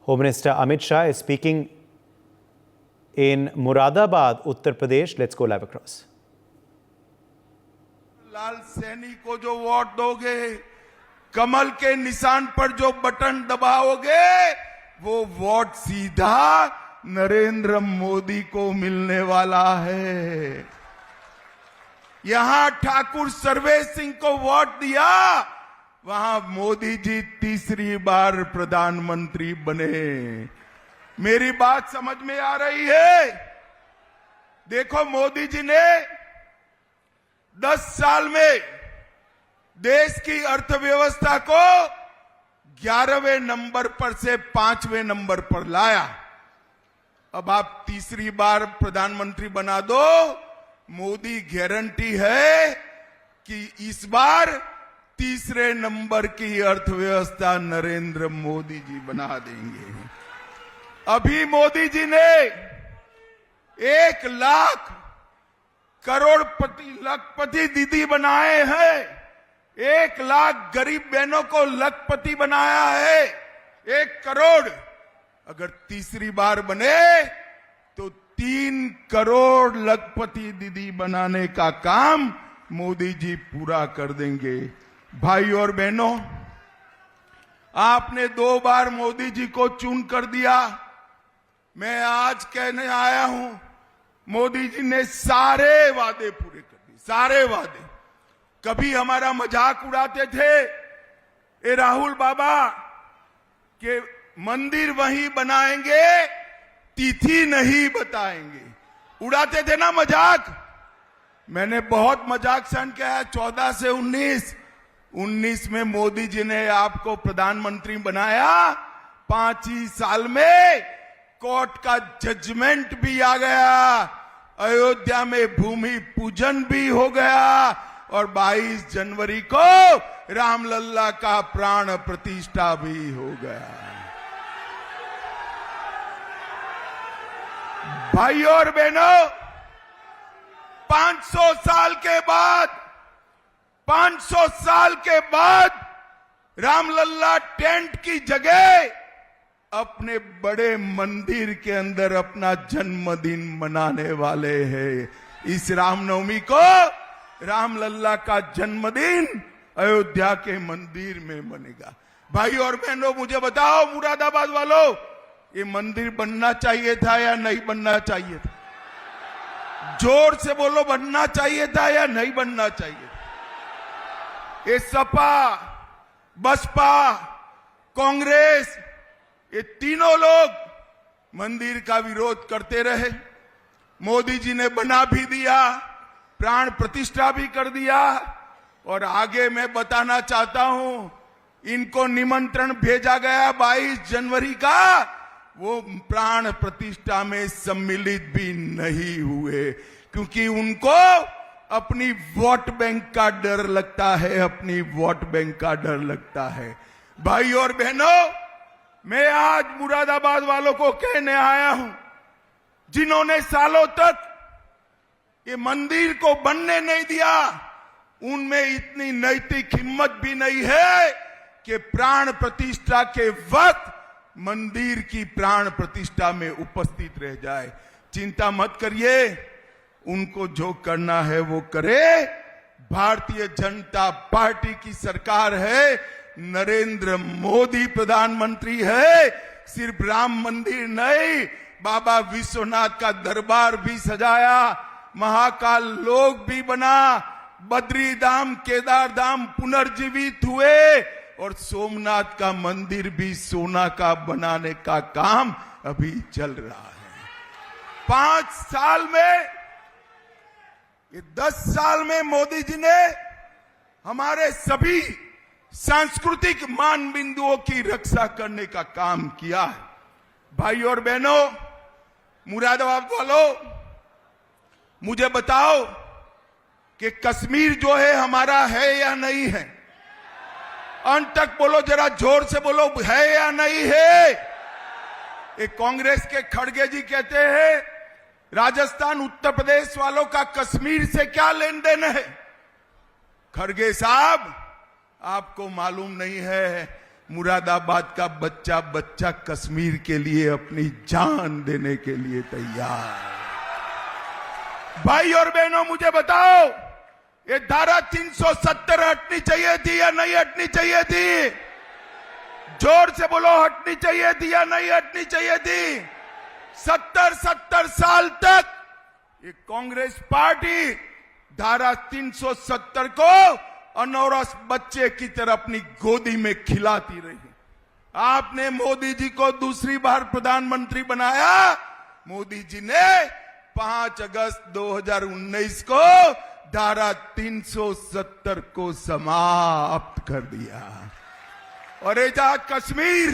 Home Minister Amit Shah is speaking in Moradabad, Uttar Pradesh. Let's go live across. Lal Saini को जो vote दोगे, कमल के निशान पर जो बटन दबाओगे, वो वोट सीधा नरेंद्र मोदी को मिलने वाला है। यहां ठाकुर सर्वेश सिंह को वोट दिया, वहां मोदी जी तीसरी बार प्रधानमंत्री बने। मेरी बात समझ में आ रही है? देखो, मोदी जी ने 10 साल में देश की अर्थव्यवस्था को 11वें नंबर पर से 5वें नंबर पर लाया। अब आप तीसरी बार प्रधानमंत्री बना दो, मोदी गारंटी है कि इस बार तीसरे नंबर की अर्थव्यवस्था नरेंद्र मोदी जी बना देंगे। अभी मोदी जी ने 1 लाख करोड़पति लखपति दीदी बनाए हैं। 1 लाख गरीब बहनों को लखपति बनाया है। 1 करोड़ अगर तीसरी बार बने तो 3 करोड़ लखपति दीदी बनाने का काम मोदी जी पूरा कर देंगे। भाई और बहनों, आपने 2 बार मोदी जी को चुन कर दिया। मैं आज कहने आया हूं, मोदी जी ने सारे वादे पूरे कर दिए, सारे वादे। कभी हमारा मजाक उड़ाते थे, ए राहुल बाबा के मंदिर वहीं बनाएंगे, तिथि नहीं बताएंगे। उड़ाते थे ना मजाक। मैंने बहुत मजाक सहन किया है। 14 से 19 में मोदी जी ने आपको प्रधानमंत्री बनाया। 5 ही साल में कोर्ट का जजमेंट भी आ गया, अयोध्या में भूमि पूजन भी हो गया और 22 जनवरी को रामलल्ला का प्राण प्रतिष्ठा भी हो गया। भाइयों और बहनों, 500 साल के बाद रामलल्ला टेंट की जगह अपने बड़े मंदिर के अंदर अपना जन्मदिन मनाने वाले हैं। इस रामनवमी को रामलल्ला का जन्मदिन अयोध्या के मंदिर में बनेगा। भाई और बहनों, मुझे बताओ मुरादाबाद वालों, ये मंदिर बनना चाहिए था या नहीं बनना चाहिए था? जोर से बोलो, बनना चाहिए था या नहीं बनना चाहिए? ये सपा, बसपा, कांग्रेस, ये तीनों लोग मंदिर का विरोध करते रहे। मोदी जी ने बना भी दिया, प्राण प्रतिष्ठा भी कर दिया। और आगे मैं बताना चाहता हूं, इनको निमंत्रण भेजा गया 22 जनवरी का, वो प्राण प्रतिष्ठा में सम्मिलित भी नहीं हुए, क्योंकि उनको अपनी वोट बैंक का डर लगता है, अपनी वोट बैंक का डर लगता है। भाई और बहनों, मैं आज मुरादाबाद वालों को कहने आया हूं, जिन्होंने सालों तक ये मंदिर को बनने नहीं दिया, उनमें इतनी नैतिक हिम्मत भी नहीं है कि प्राण प्रतिष्ठा के वक्त मंदिर की प्राण प्रतिष्ठा में उपस्थित रह जाए। चिंता मत करिए, उनको जो करना है वो करे। भारतीय जनता पार्टी की सरकार है, नरेंद्र मोदी प्रधानमंत्री है। सिर्फ राम मंदिर नहीं, बाबा विश्वनाथ का दरबार भी सजाया, महाकाल लोक भी बना, बद्री धाम, केदार धाम पुनर्जीवित हुए और सोमनाथ का मंदिर भी सोना का बनाने का काम अभी चल रहा है। 5 साल में, ये 10 साल में मोदी जी ने हमारे सभी सांस्कृतिक मान बिंदुओं की रक्षा करने का काम किया है। भाई और बहनों, मुरादाबाद वालों, मुझे बताओ कि कश्मीर जो है हमारा है या नहीं है? अंत तक बोलो, जरा जोर से बोलो, है या नहीं है? एक कांग्रेस के खड़गे जी कहते हैं राजस्थान उत्तर प्रदेश वालों का कश्मीर से क्या लेन देन है? खड़गे साहब, आपको मालूम नहीं है, मुरादाबाद का बच्चा बच्चा कश्मीर के लिए अपनी जान देने के लिए तैयार है। भाई और बहनों, मुझे बताओ, ये धारा 370 हटनी चाहिए थी या नहीं हटनी चाहिए थी? जोर से बोलो, हटनी चाहिए थी या नहीं हटनी चाहिए थी? 70 साल तक ये कांग्रेस पार्टी धारा 370 को अनौरस बच्चे की तरह अपनी गोदी में खिलाती रही। आपने मोदी जी को दूसरी बार प्रधानमंत्री बनाया। मोदी जी ने 5 अगस्त 2019 को धारा 370 को समाप्त कर दिया। और ये जहां कश्मीर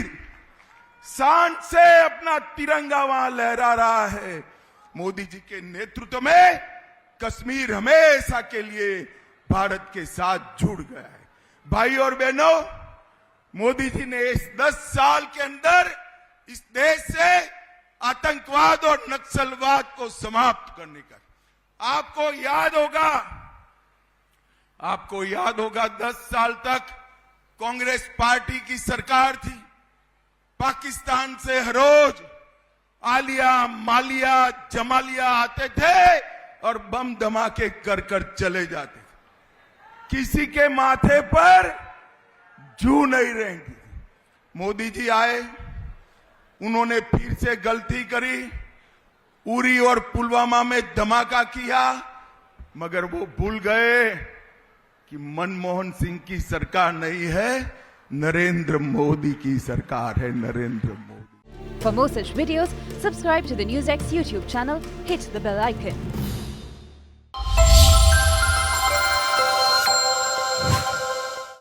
शान से अपना तिरंगा वहां लहरा रहा है, मोदी जी के नेतृत्व में कश्मीर हमेशा के लिए भारत के साथ जुड़ गया है। भाई और बहनों, मोदी जी ने इस 10 साल के अंदर इस देश से आतंकवाद और नक्सलवाद को समाप्त करने का, आपको याद होगा 10 साल तक कांग्रेस पार्टी की सरकार थी। पाकिस्तान से हर रोज आलिया, मालिया, जमालिया आते थे और बम धमाके कर चले जाते थे। किसी के माथे पर जू नहीं रहेंगी। मोदी जी आए, उन्होंने फिर से गलती करी, उरी और पुलवामा में धमाका किया, मगर वो भूल गए कि मनमोहन सिंह की सरकार नहीं है, नरेंद्र मोदी की सरकार है, Narendra Modi. For more such videos, subscribe to the NewsX YouTube channel, hit the bell icon.